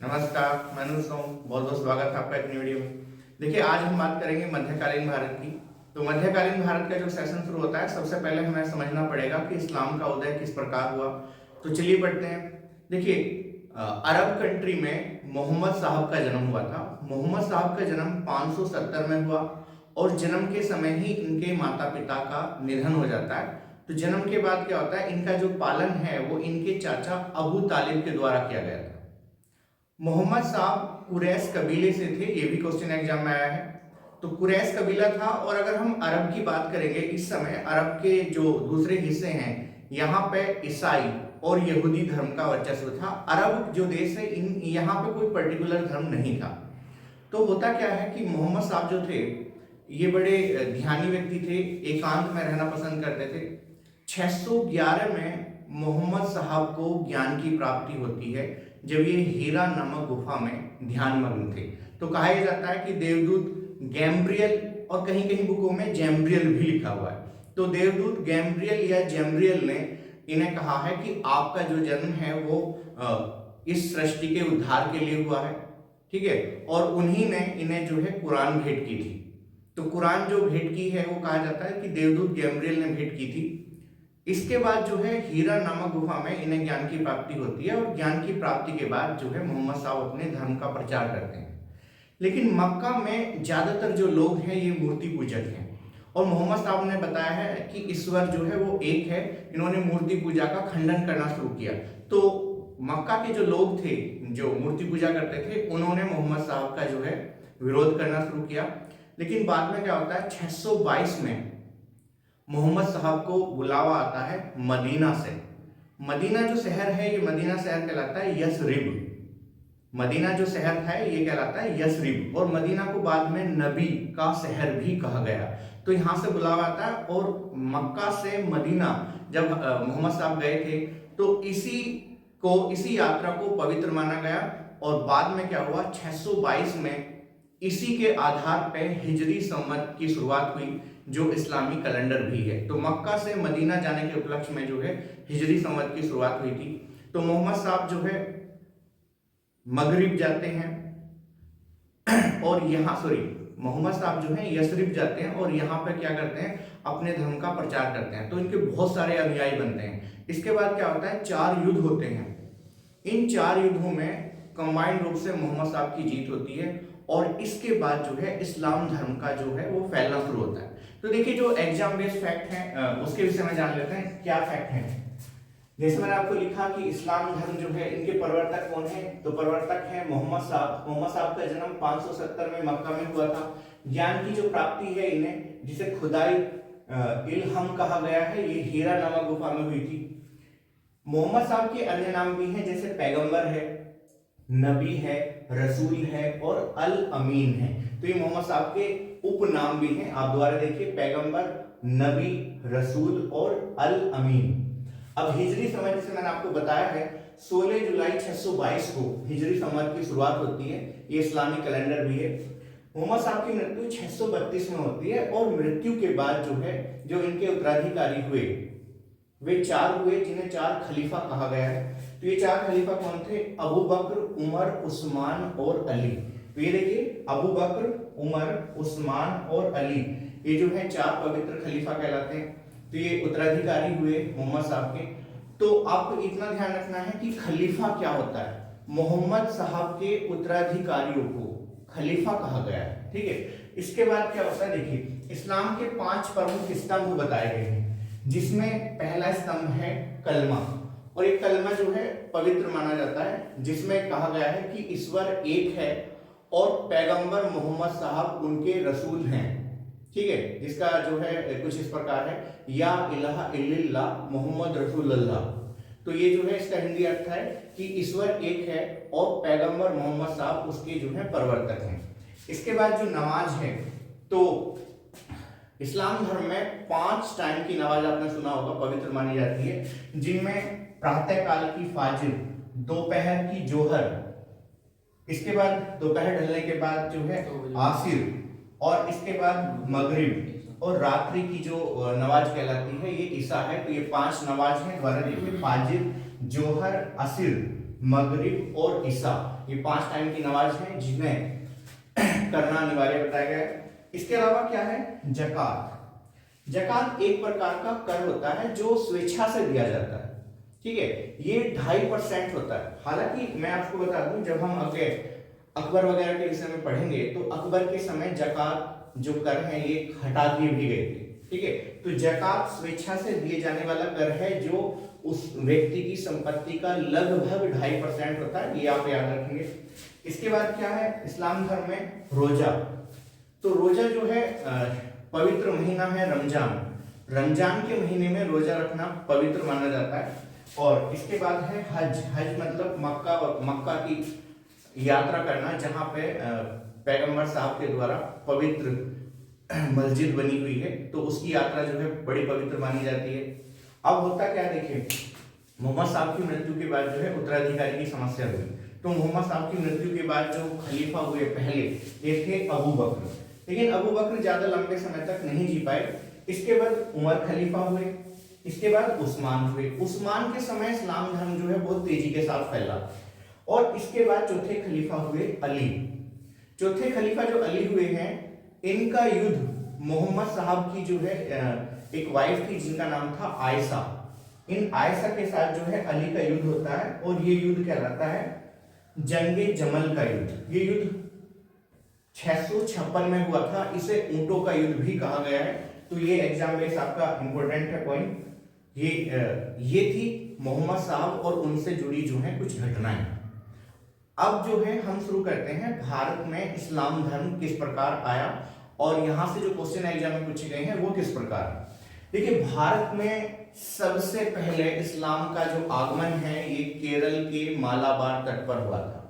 नमस्कार, मैं अनुज हूँ। बहुत बहुत स्वागत है आपका एक नई वीडियो में। देखिए, आज हम बात करेंगे मध्यकालीन भारत की। तो मध्यकालीन भारत का जो सेशन शुरू होता है, सबसे पहले हमें समझना पड़ेगा कि इस्लाम का उदय किस प्रकार हुआ। तो चलिए पढ़ते हैं। देखिए, अरब कंट्री में मोहम्मद साहब का जन्म हुआ था। मोहम्मद साहब का जन्म 570 में हुआ और जन्म के समय ही इनके माता पिता का निधन हो जाता है। तो जन्म के बाद क्या होता है, इनका जो पालन है वो इनके चाचा अबू तालिब के द्वारा किया गया था। मोहम्मद साहब कुरैश कबीले से थे, ये भी क्वेश्चन एग्जाम में आया है। तो कुरैश कबीला था। और अगर हम अरब की बात करेंगे, इस समय अरब के जो दूसरे हिस्से हैं, यहाँ पे ईसाई और यहूदी धर्म का वर्चस्व था। अरब जो देश है, इन यहाँ पे कोई पर्टिकुलर धर्म नहीं था। तो होता क्या है कि मोहम्मद साहब जो थे, ये बड़े ध्यानी व्यक्ति थे, एकांत में रहना पसंद करते थे। 611 में मोहम्मद साहब को ज्ञान की प्राप्ति होती है, जब ये हीरा नामक गुफा में ध्यान मग्न थे। तो कहा यह जाता है कि देवदूत गैम्ब्रियल, और कहीं कहीं बुकों में जैम्ब्रियल भी लिखा हुआ है, तो देवदूत गैम्ब्रियल या जैम्ब्रियल ने इन्हें कहा है कि आपका जो जन्म है वो इस सृष्टि के उद्धार के लिए हुआ है। ठीक है। और उन्हीं ने इन्हें जो है कुरान भेंट की थी। तो कुरान जो भेंट की है वो कहा जाता है कि देवदूत गैम्ब्रियल ने भेंट की थी। इसके बाद जो है हीरा नामक गुफा में इन्हें ज्ञान की प्राप्ति होती है, और ज्ञान की प्राप्ति के बाद जो है मोहम्मद साहब अपने धर्म का प्रचार करते हैं। लेकिन मक्का में ज्यादातर जो लोग हैं ये मूर्ति पूजक हैं, और मोहम्मद साहब ने बताया है कि ईश्वर जो है वो एक है। इन्होंने मूर्ति पूजा का खंडन करना शुरू किया। तो मक्का के जो लोग थे, जो मूर्ति पूजा करते थे, उन्होंने मोहम्मद साहब का जो है विरोध करना शुरू किया। लेकिन बाद में क्या होता है, 622 में मोहम्मद साहब को बुलावा आता है मदीना से। मदीना जो शहर है, ये मदीना शहर कहलाता है यसरिब। मदीना जो शहर है ये कहलाता है यसरिब, और मदीना को बाद में नबी का शहर भी कहा गया। तो यहाँ से बुलावा आता है, और मक्का से मदीना जब मोहम्मद साहब गए थे, तो इसी यात्रा को पवित्र माना गया। और बाद में क्या हुआ, 622 में इसी के आधार पर हिजरी संवत की शुरुआत हुई, जो इस्लामी कैलेंडर भी है। तो मक्का से मदीना जाने के उपलक्ष्य में जो है हिजरी संवत की शुरुआत हुई थी। तो मोहम्मद साहब जो है मगरिब जाते हैं, और यहाँ मोहम्मद साहब जो है यसरिब जाते हैं, और यहाँ पे क्या करते हैं, अपने धर्म का प्रचार करते हैं। तो इनके बहुत सारे अनुयायी बनते हैं। इसके बाद क्या होता है, 4 युद्ध होते हैं। इन 4 युद्धों में कंबाइंड रूप से मोहम्मद साहब की जीत होती है, और इसके बाद जो है इस्लाम धर्म का जो है वो फैलना शुरू होता है। तो देखिए, जो एग्जाम बेस्ड फैक्ट है उसके विषय में जान लेते हैं क्या फैक्ट है। जैसे मैंने आपको लिखा कि इस्लाम धर्म जो है, इनके प्रवर्तक कौन है, तो प्रवर्तक है मोहम्मद साहब। मोहम्मद साहब का जन्म 570 में मक्का में हुआ था। ज्ञान की जो प्राप्ति है इन्हें, जिसे खुदाई इल्हम कहा गया है, ये हीरा नामक गुफा में हुई थी। मोहम्मद साहब के अन्य नाम भी हैं, जैसे पैगंबर है, नबी है, रसूल है और अल अमीन है। तो ये मोहम्मद साहब के उपनाम भी हैं। आप दोबारा देखिए, पैगंबर, नबी, रसूल और अल अमीन। अब हिजरी संवत जैसे मैंने आपको बताया है, 16 जुलाई 622 को हिजरी संवत की शुरुआत होती है। ये इस्लामी कैलेंडर भी है। मोहम्मद साहब की मृत्यु 632 में होती है, और मृत्यु के बाद जो है, जो इनके उत्तराधिकारी हुए वे 4 हुए, जिन्हें 4 खलीफा कहा गया है। तो ये 4 खलीफा कौन थे, अबू बकर, उमर, उस्मान और अली। तो ये देखिए, अबू बकर, उमर, उस्मान और अली, ये जो है 4 पवित्र खलीफा कहलाते हैं। तो ये उत्तराधिकारी हुए मोहम्मद साहब के। तो आपको इतना ध्यान रखना है कि खलीफा क्या होता है। मोहम्मद साहब के उत्तराधिकारियों को खलीफा कहा गया है। ठीक है। इसके बाद क्या होता है, देखिए, इस्लाम के 5 प्रमुख स्तंभ बताए गए हैं, जिसमें पहला स्तंभ है कलमा। और ये कलमा जो है पवित्र माना जाता है, जिसमें कहा गया है कि ईश्वर एक है, और पैगंबर मोहम्मद साहब उनके रसूल हैं। ठीक है। जिसका जो है कुछ इस प्रकार है, या इलाहा इल्लल्लाह मोहम्मद रसूलुल्लाह। तो ये जो है इसका हिंदी अर्थ है कि ईश्वर एक है, और पैगंबर मोहम्मद साहब उसके जो है प्रवर्तक हैं। इसके बाद जो नमाज है, तो इस्लाम धर्म में 5 टाइम की नमाज आपने सुना होगा पवित्र मानी जाती है, जिनमें प्रातः काल की फाजिर, दोपहर की जोहर, इसके बाद दोपहर ढलने के बाद जो है आसिर, और इसके बाद मगरिब, और रात्रि की जो नमाज कहलाती है ये ईशा है। तो ये 5 नमाज हैं। द्वारा देखिए, फाजिर, जोहर, असिर, मगरिब और ईशा, ये 5 टाइम की नमाज है जिन्हें करना अनिवार्य बताया गया है। इसके अलावा क्या है, जकात। जकात एक प्रकार का कर होता है जो स्वेच्छा से दिया जाता है, ठीक है। ये 2.5% होता है। हालांकि मैं आपको बता दूं, जब हम आगे अकबर वगैरह के विषय में पढ़ेंगे तो अकबर के समय जकात जो कर है ये हटा दी भी गई थी, ठीक है। तो जकात स्वेच्छा से दिए जाने वाला कर है जो उस व्यक्ति की संपत्ति का लगभग 2.5% होता है, ये आप याद रखेंगे। इसके बाद क्या है, इस्लाम धर्म में रोजा। तो रोजा जो है पवित्र महीना है रमजान, रमजान के महीने में रोजा रखना पवित्र माना जाता है। और इसके बाद है हज। हज मतलब मक्का की यात्रा करना, जहां पे पैगंबर साहब के द्वारा पवित्र मस्जिद बनी हुई है, तो उसकी यात्रा जो है बड़ी पवित्र मानी जाती है। अब होता क्या, देखिए मोहम्मद साहब की मृत्यु के बाद जो है उत्तराधिकारी की समस्या हुई। तो मोहम्मद साहब की मृत्यु के बाद जो खलीफा हुए पहले, ये थे अबू बकर। लेकिन अबू बकर ज्यादा लंबे समय तक नहीं जी पाए। इसके बाद उमर खलीफा हुए, इसके बाद उस्मान हुए। उस्मान के समय इस्लाम धर्म जो है बहुत तेजी के साथ फैला। और इसके बाद चौथे खलीफा हुए अली। चौथे खलीफा जो अली हुए हैं, इनका युद्ध मोहम्मद साहब की जो है एक वाइफ थी जिनका नाम था आयशा, इन आयशा के साथ जो है अली का युद्ध होता है। और ये युद्ध कहलाता है जंगे जमल का युद्ध। ये युद्ध 656 में हुआ था। इसे ऊंटों का युद्ध भी कहा गया है। तो ये एग्जाम बेस आपका इंपॉर्टेंट है पॉइंट। ये थी मोहम्मद साहब और उनसे जुड़ी जो है कुछ घटनाएं। अब जो है हम शुरू करते हैं, भारत में इस्लाम धर्म किस प्रकार आया और यहां से जो क्वेश्चन एग्जाम में पूछे गए हैं वो किस प्रकार। देखिए भारत में सबसे पहले इस्लाम का जो आगमन है ये केरल के मालाबार तट पर हुआ था।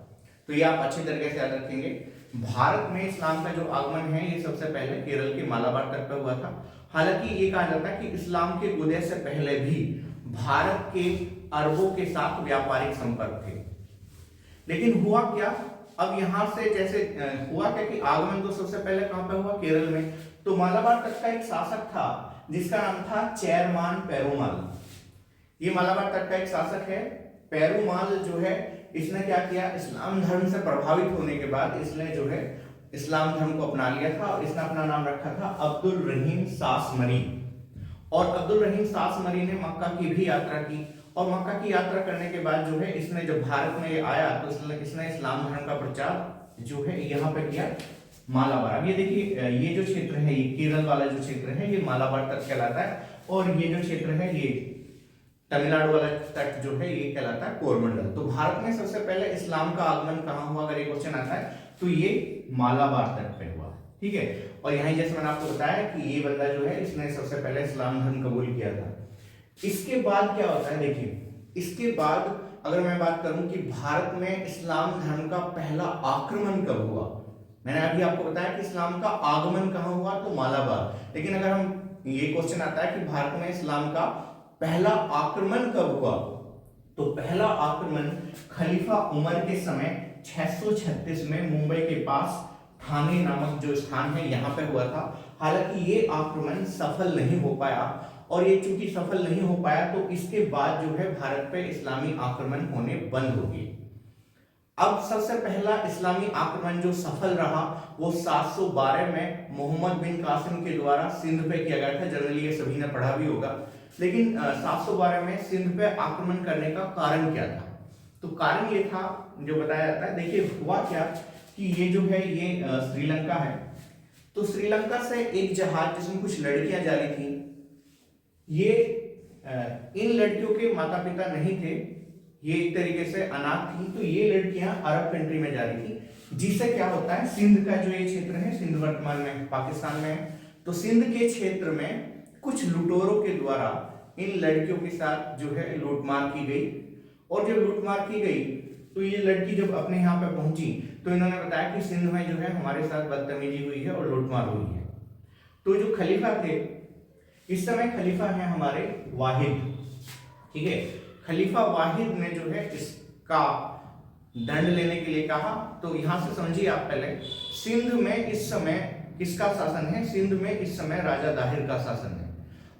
तो ये आप अच्छी तरीके से याद रखेंगे। भारत में इस्लाम का जो आगमन है ये सबसे पहले केरल के मालाबार तट पर हुआ था। हालांकि ये कहा जाता है कि इस्लाम के उदय से पहले भी भारत के अरबों के साथ व्यापारिक संपर्क थे। लेकिन हुआ क्या, अब यहां से जैसे हुआ क्या कि आगमन तो सबसे पहले कहां पे हुआ, केरल में। तो मालाबार तट का एक शासक था जिसका नाम था चेरमान पेरुमाल। ये मालाबार तट का एक शासक है पेरुमाल जो है, इसने क्या किया, इस्लाम धर्म से प्रभावित होने के बाद इसने जो है इस्लाम धर्म को अपना लिया था। और इसने अपना नाम रखा था अब्दुल रहीम सासमरी। और अब्दुल रहीम सासमरी ने मक्का की भी यात्रा की। और मक्का की यात्रा करने के बाद जो है इसने जब भारत में आया तो इसने इस्लाम धर्म का प्रचार जो है यहाँ पे किया मालाबार। अब ये देखिए ये जो क्षेत्र है, ये केरल वाला जो क्षेत्र है ये मालाबार तट कहलाता है। और ये जो क्षेत्र है ये तमिलनाडु वाला तट जो है ये कहलाता है कोरमंडल। तो भारत में सबसे पहले इस्लाम का आगमन कहाँ हुआ, अगर ये क्वेश्चन आता है तो ये मालाबार तट पे हुआ, ठीक है। और यहाँ जैसे मैंने आपको बताया कि ये बंदा जो है इसने सबसे पहले इस्लाम धर्म कबूल किया था। इसके बाद क्या होता है, देखिए इसके बाद अगर मैं बात करूं कि भारत में इस्लाम धर्म का पहला आक्रमण कब हुआ, मैंने अभी आपको बताया कि इस्लाम का आगमन कहां हुआ, तो मालाबार। लेकिन अगर हम ये क्वेश्चन आता है कि भारत में इस्लाम का पहला आक्रमण कब हुआ, तो पहला आक्रमण खलीफा उमर के समय 636 में मुंबई के पास थाने नामक जो स्थान है यहाँ पे हुआ था। हालांकि ये आक्रमण सफल नहीं हो पाया। और ये चूंकि सफल नहीं हो पाया तो इसके बाद जो है भारत पे इस्लामी आक्रमण होने बंद हो गए। अब सबसे पहला इस्लामी आक्रमण जो सफल रहा वो 712 में मोहम्मद बिन कासिम के द्वारा सिंध पे किया गया था। जनरली ये सभी ने पढ़ा भी होगा। लेकिन 712 में सिंध पे आक्रमण करने का कारण क्या था, तो कारण ये था जो बताया जाता है। देखिए हुआ क्या कि ये जो है ये श्रीलंका है। तो श्रीलंका से एक जहाज जिसमें कुछ लड़कियां जा रही थी, ये इन लड़कियों के माता पिता नहीं थे, ये एक तरीके से अनाथ थी। तो ये लड़कियां अरब कंट्री में जा रही थी, जिससे क्या होता है सिंध का जो ये क्षेत्र है, सिंध वर्तमान में पाकिस्तान में है। तो सिंध के क्षेत्र में कुछ लुटेरों के द्वारा इन लड़कियों के साथ जो है लूटमार की गई। और जब लूटमार की गई तो ये लड़की जब अपने यहाँ पे पहुंची तो इन्होंने बताया कि सिंध में जो है हमारे साथ बदतमीजी हुई है और लूटमार हुई है। तो जो खलीफा थे, इस समय खलीफा है हमारे वाहिद, ठीक है। खलीफा वाहिद ने जो है इसका दंड लेने के लिए कहा। तो यहां से समझिए आप पहले, सिंध में इस समय किसका शासन है, सिंध में इस समय राजा दाहिर का शासन है।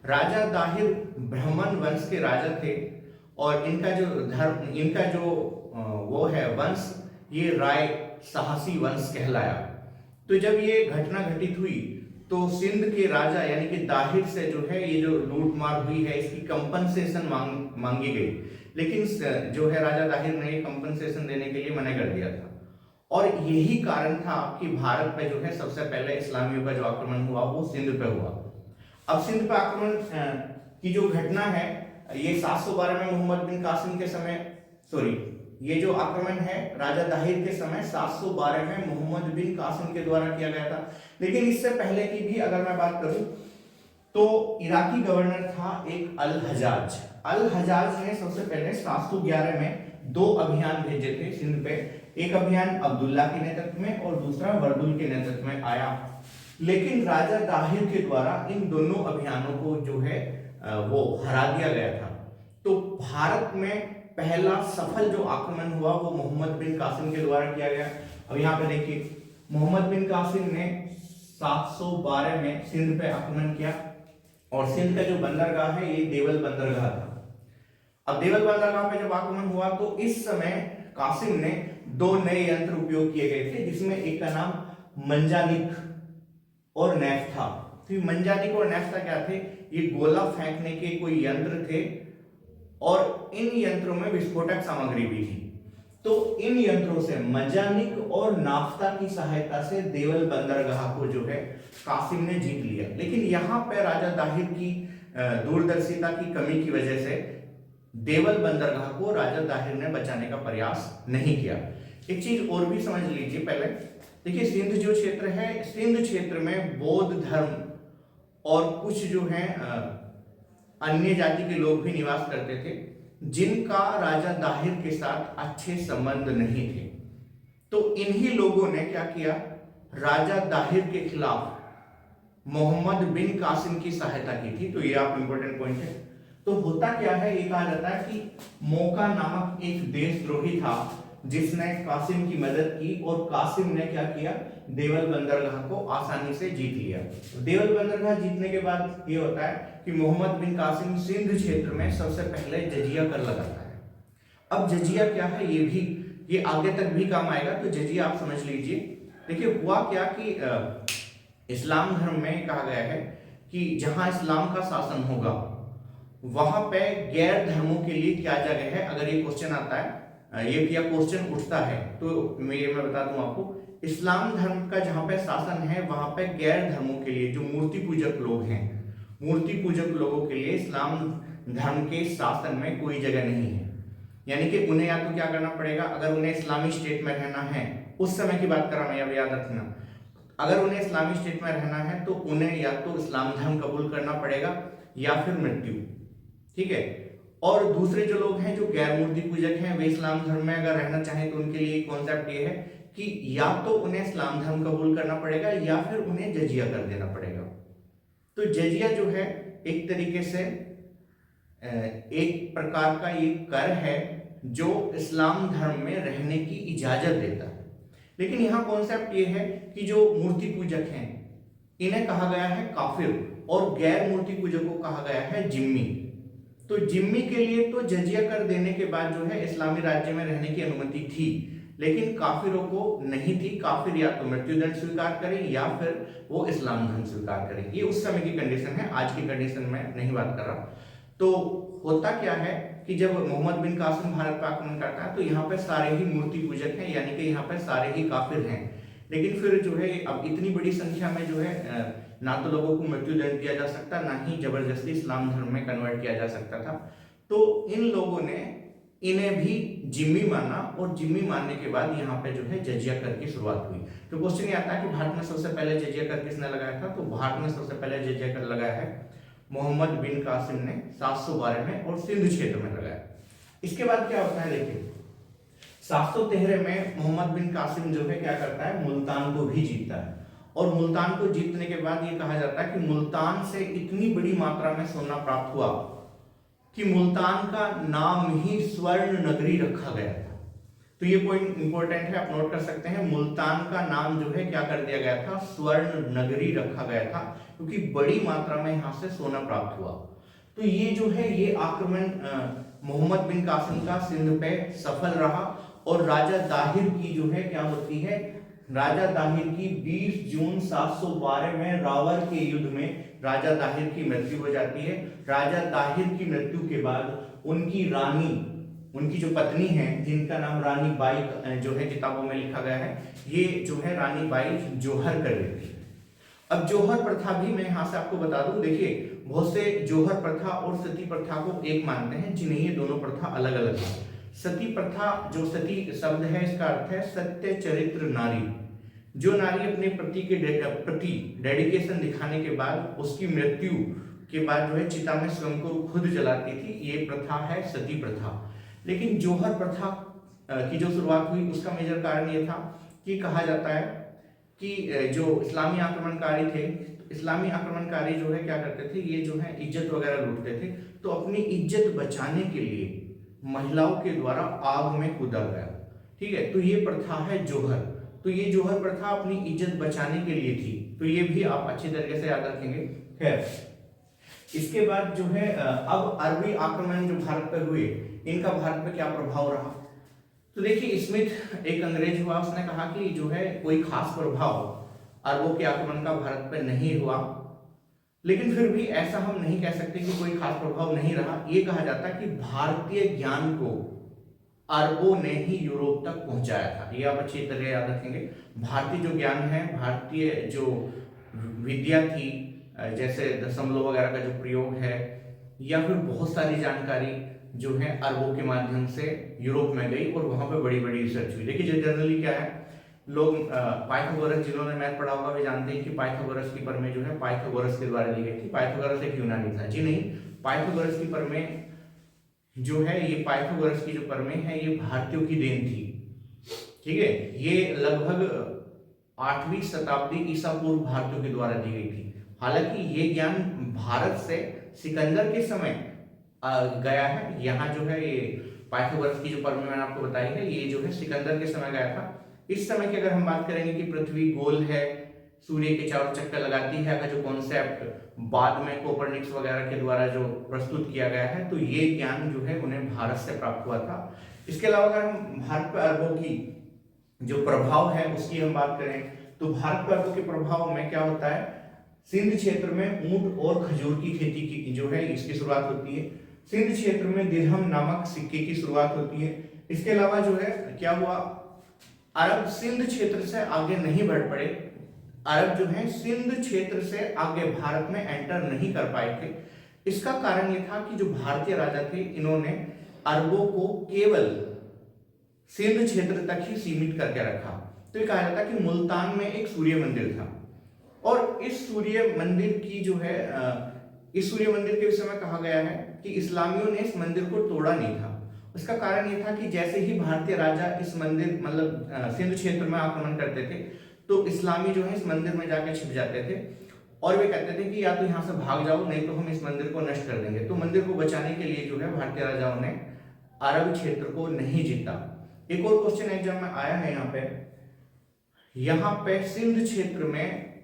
राजा दाहिर ब्राह्मण वंश के राजा थे और इनका जो वो है वंश, ये राय साहसी वंश कहलाया। तो जब ये घटना घटित हुई तो सिंध के राजा यानी कि दाहिर से जो है ये जो लूटमार हुई है इसकी कंपनसेशन मांगी गई, लेकिन जो है राजा दाहिर ने कंपनसेशन देने के लिए मना कर दिया था। और यही कारण था कि भारत पे जो है सबसे पहले इस्लामियों का जो आक्रमण हुआ वो सिंध पे हुआ। अब सिंध पे आक्रमण की जो घटना है ये 712 में मोहम्मद बिन कासिम के समय, ये जो आक्रमण है राजा दाहिर के समय 712 में मोहम्मद बिन कासिम के द्वारा किया गया था। लेकिन इससे पहले की भी अगर मैं बात करूं तो इराकी गवर्नर था एक अल हजाज। अल हजाज ने सबसे पहले 711 में 2 अभियान भेजे थे सिंध पे। एक अभियान अब्दुल्ला के नेतृत्व में और दूसरा वर्दुल के नेतृत्व में आया। लेकिन राजा दाहिर के द्वारा इन दोनों अभियानों को जो है वो हरा दिया गया था। तो भारत में पहला सफल जो आक्रमण हुआ वो मोहम्मद बिन कासिम के द्वारा किया गया। अब यहाँ पे देखिए मोहम्मद बिन कासिम ने 712 में सिंध पे आक्रमण किया और सिंध का जो बंदरगाह है ये देवल बंदरगाह था। अब देवल बंदरगाह पे जब आक्रमण हुआ तो इस समय कासिम ने 2 नए यंत्र उपयोग किए गए थे, जिसमें एक का नाम मंजानिक और नैफ था। तो मंजानिक और नैफ क्या थे? ये गोला फेंकने के कोई यंत्र थे और इन यंत्रों में विस्फोटक सामग्री भी थी। तो इन यंत्रों से मंजानिक और नाफ्ता की सहायता से देवल बंदरगाह को जो है कासिम ने जीत लिया। लेकिन यहाँ पे राजा दाहिर की दूरदर्शिता की कमी की वजह से देवल बंदरगाह को राजा दाहिर ने बचाने का प्रयास नहीं किया। एक चीज और भी समझ लीजिए पहले, देखिए सिंध जो क्षेत्र है, सिंध क्षेत्र में बौद्ध धर्म और कुछ जो है अन्य जाति के लोग भी निवास करते थे, जिनका राजा दाहिर के साथ अच्छे संबंध नहीं थे। तो इन्हीं लोगों ने क्या किया, राजा दाहिर के खिलाफ मोहम्मद बिन कासिम की सहायता की थी। तो ये आप इंपॉर्टेंट पॉइंट है। तो होता क्या है, ये कहा जाता है कि मोका नामक एक देशद्रोही था जिसने कासिम की मदद की और कासिम ने क्या किया, देवल बंदरगाह को आसानी से जीत लिया। देवल बंदरगाह जीतने के बाद ये होता है कि मोहम्मद बिन कासिम सिंध क्षेत्र में सबसे पहले जजिया कर लगाता है। अब जजिया क्या है ये आगे तक भी काम आएगा, तो जजिया आप समझ लीजिए। देखिए हुआ क्या कि इस्लाम धर्म में कहा गया है कि जहां इस्लाम का शासन होगा वहां पे गैर धर्मों के लिए क्या जगह है। अगर ये क्वेश्चन आता है, ये क्वेश्चन उठता है, तो मैं बता दूं आपको, इस्लाम धर्म का जहां पे शासन है वहां पे गैर धर्मों के लिए, जो मूर्ति पूजक लोग हैं, मूर्ति पूजक लोगों के लिए इस्लाम धर्म के शासन में कोई जगह नहीं है। यानी कि उन्हें या तो क्या करना पड़ेगा, अगर उन्हें इस्लामी स्टेट में रहना है, उस समय की बात कर रहा मैं, याद रखना, अगर उन्हें इस्लामी स्टेट में रहना है तो उन्हें या तो इस्लाम धर्म कबूल करना पड़ेगा या फिर मृत्यु। ठीक है। और दूसरे जो लोग हैं जो गैर मूर्ति पूजक हैं, वे इस्लाम धर्म में अगर रहना चाहें तो उनके लिए कॉन्सेप्ट ये है कि या तो उन्हें इस्लाम धर्म कबूल करना पड़ेगा या फिर उन्हें जजिया कर देना पड़ेगा। तो जजिया जो है एक तरीके से एक प्रकार का ये कर है जो इस्लाम धर्म में रहने की इजाजत देता है। लेकिन यहाँ कॉन्सेप्ट ये है कि जो मूर्ति पूजक हैं इन्हें कहा गया है काफिर और गैर मूर्ति पूजक को कहा गया है जिम्मी। तो जिम्मी के लिए तो जजिया कर देने के बाद जो है इस्लामी राज्य में रहने की अनुमति थी, लेकिन काफिरों को नहीं थी। काफिर या तो मृत्युदंड स्वीकार करें या फिर वो इस्लाम धर्म स्वीकार करें। ये उस समय की कंडीशन है, आज की कंडीशन में नहीं बात कर रहा। तो होता क्या है कि जब मोहम्मद बिन कासिम भारत पर आक्रमण करता है तो यहाँ पे सारे ही मूर्ति पूजक हैं, यानी कि यहाँ पे सारे ही काफिर हैं। लेकिन फिर जो है अब इतनी बड़ी संख्या में जो है ना तो लोगों को मृत्युदंड दिया जा सकता, ना ही जबरदस्ती इस्लाम धर्म में कन्वर्ट किया जा सकता था। तो इन लोगों ने इन्हें भी जिम्मी माना और जिम्मी मानने के बाद यहाँ पे जो है जजिया कर की शुरुआत हुई। तो क्वेश्चन ये आता है कि भारत में सबसे पहले जजिया कर किसने लगाया था? तो भारत में सबसे पहले जजिया कर लगाया है मोहम्मद बिन कासिम ने 712 में और सिंध क्षेत्र में लगाया। इसके बाद क्या होता है, देखिए 713 में मोहम्मद बिन कासिम जो है क्या करता है, मुल्तान को भी जीतता है। और मुल्तान को जीतने के बाद ये कहा जाता है कि मुल्तान से इतनी बड़ी मात्रा में सोना प्राप्त हुआ कि मुल्तान का नाम ही स्वर्ण नगरी रखा गया था। तो ये पॉइंट इंपॉर्टेंट है, आप नोट कर सकते हैं। मुल्तान का नाम जो है क्या कर दिया गया था, स्वर्ण नगरी रखा गया था, क्योंकि बड़ी मात्रा में यहां से सोना प्राप्त हुआ। तो ये जो है ये आक्रमण मोहम्मद बिन कासिम का सिंध पे सफल रहा और राजा दाहिर की जो है क्या होती है, राजा दाहिर की 20 जून 712 में रावर के युद्ध में राजा दाहिर की मृत्यु हो जाती है। राजा दाहिर की मृत्यु के बाद उनकी रानी, उनकी जो पत्नी है जिनका नाम रानी बाई जो है किताबों में लिखा गया है, ये जो है रानी बाई जौहर कर लेती है। अब जौहर प्रथा भी मैं यहाँ से आपको बता दूं, देखिए बहुत से जौहर प्रथा और सती प्रथा को एक मानते हैं, जिन्हें ये दोनों प्रथा अलग अलग है। सती प्रथा, जो सती शब्द है इसका अर्थ है सत्य चरित्र नारी। जो नारी अपने पति के प्रति डेडिकेशन दिखाने के बाद उसकी मृत्यु के बाद जो है चिता में स्वयं को खुद जलाती थी, ये प्रथा है सती प्रथा। लेकिन जौहर प्रथा की जो शुरुआत हुई उसका मेजर कारण ये था कि कहा जाता है कि जो इस्लामी आक्रमणकारी थे, इस्लामी आक्रमणकारी जो है क्या करते थे, ये जो है इज्जत वगैरह लूटते थे, तो अपनी इज्जत बचाने के लिए महिलाओं के द्वारा आग में कूदा गया। ठीक है, तो ये प्रथा है जौहर। तो ये जौहर प्रथा अपनी इज्जत बचाने के लिए थी, तो ये भी आप अच्छी तरीके से याद रखेंगे। खैर, इसके बाद जो है अब अरबी आक्रमण जो भारत पर हुए, इनका भारत पर क्या प्रभाव रहा, तो देखिए स्मिथ एक अंग्रेज हुआ, उसने कहा कि जो है कोई खास प्रभाव अरबों के आक्रमण का भारत पर नहीं हुआ। लेकिन फिर भी ऐसा हम नहीं कह सकते कि कोई खास प्रभाव नहीं रहा। ये कहा जाता है कि भारतीय ज्ञान को अरबों ने ही यूरोप तक पहुंचाया था। ये आप अच्छी तरह याद रखेंगे। भारतीय जो ज्ञान है, भारतीय जो विद्या थी, जैसे दशमलव वगैरह का जो प्रयोग है, या फिर बहुत सारी जानकारी जो है अरबों के माध्यम से यूरोप में गई और वहां पे बड़ी बड़ी रिसर्च हुई। देखिए जनरली क्या है, लोग पाइथागोरस, जिन्होंने मैथ पढ़ा होगा वे जानते हैं कि पाइथागोरस की प्रमेय जो है पाइथागोरस के द्वारा दी गई थी। पाइथागोरस एक यूनानी था। जी नहीं, पाइथागोरस की प्रमेय जो है, ये पाइथागोरस की जो प्रमेय है ये भारतीयों की देन थी। ठीक है, ये लगभग 8वीं शताब्दी ईसा पूर्व भारतीयों के द्वारा दी गई थी। हालांकि ये ज्ञान भारत से सिकंदर के समय गया है। यहाँ जो है ये पाइथागोरस की जो प्रमेय मैंने आपको बताई है, ये जो है सिकंदर के समय गया था। इस समय की अगर हम बात करेंगे कि पृथ्वी गोल है, सूर्य के चारों चक्कर लगाती है, का जो कॉन्सेप्ट बाद में कोपरनिकस वगैरह के द्वारा जो प्रस्तुत किया गया है, तो ये ज्ञान जो है उन्हें भारत से प्राप्त हुआ था। इसके अलावा अगर हम भारत पर अरबों की जो प्रभाव है उसकी हम बात करें, तो भारत पर अरबों के प्रभाव में क्या होता है, सिंध क्षेत्र में ऊंट और खजूर की खेती की जो है इसकी शुरुआत होती है। सिंध क्षेत्र में दिरहम नामक सिक्के की शुरुआत होती है। इसके अलावा जो है क्या हुआ, अरब सिंध क्षेत्र से आगे नहीं बढ़ पड़े। अरब जो है सिंध क्षेत्र से आगे भारत में एंटर नहीं कर पाए थे। इसका कारण यह था कि जो भारतीय राजा थे, इन्होंने अरबों को केवल सिंध क्षेत्र तक ही सीमित करके रखा। तो ये कहा जाता है कि मुल्तान में एक सूर्य मंदिर था, और इस सूर्य मंदिर की जो है इस सूर्य मंदिर के विषय में कहा गया है कि इस्लामियों ने इस मंदिर को तोड़ा नहीं था। उसका कारण ये था कि जैसे ही भारतीय राजा इस मंदिर मतलब सिंध क्षेत्र में आक्रमण करते थे, तो इस्लामी जो है इस मंदिर में जाकर छिप जाते थे और वे कहते थे कि या तो यहाँ से भाग जाओ, नहीं तो हम इस मंदिर को नष्ट कर देंगे। तो मंदिर को बचाने के लिए जो है भारतीय राजाओं ने अरब क्षेत्र को नहीं जीता। एक और क्वेश्चन एग्जाम में आया है यहाँ पे सिंध क्षेत्र में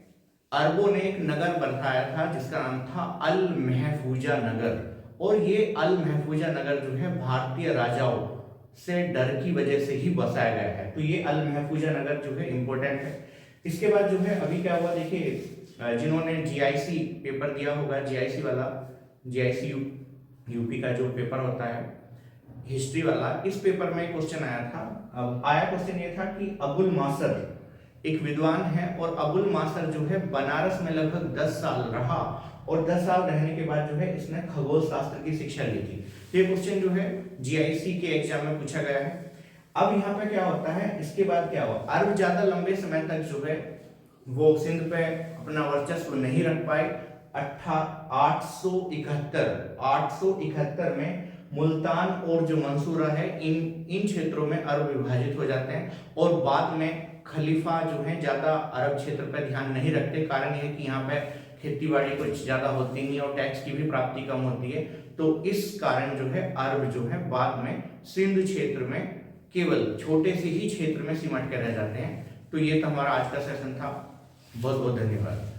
अरबों ने एक नगर बनाया था जिसका नाम था अल महफूजा नगर, और ये अल महफूजा नगर जो है भारतीय राजाओं से डर की वजह से ही बसाया गया है। तो ये अल महफूजा नगर जो है इंपॉर्टेंट है। इसके बाद जो है अभी क्या हुआ, देखिए जिन्होंने जीआईसी पेपर दिया होगा, जीआईसी वाला, जीआईसी यूपी का जो पेपर होता है हिस्ट्री वाला, इस पेपर में क्वेश्चन आया था। अब आया क्वेश्चन ये था कि अबुल मासर एक विद्वान है, और अबुल मासर जो है बनारस में लगभग 10 साल रहा, और 10 साल रहने के बाद जो है इसने खगोल शास्त्र की शिक्षा ली थी। ये क्वेश्चन जो है जीआईसी के एग्जाम में पूछा गया है। अब यहाँ पे क्या होता है, इसके बाद क्या हुआ, अरब ज्यादा लंबे समय तक जो है वो सिंध पे अपना वर्चस्व नहीं रख पाए। 871 में मुल्तान और जो मंसूरा है, इन क्षेत्रों में अरब विभाजित हो जाते हैं, और बाद में खलीफा जो है ज्यादा अरब क्षेत्र पर ध्यान नहीं रखते। कारण यह है कि यहाँ पे खेतीबाड़ी कुछ ज्यादा होती नहीं और टैक्स की भी प्राप्ति कम होती है। तो इस कारण जो है अरब जो है बाद में सिंध क्षेत्र में केवल छोटे से ही क्षेत्र में सिमट के रह जाते हैं। तो ये तो हमारा आज का सेशन था। बहुत बहुत धन्यवाद।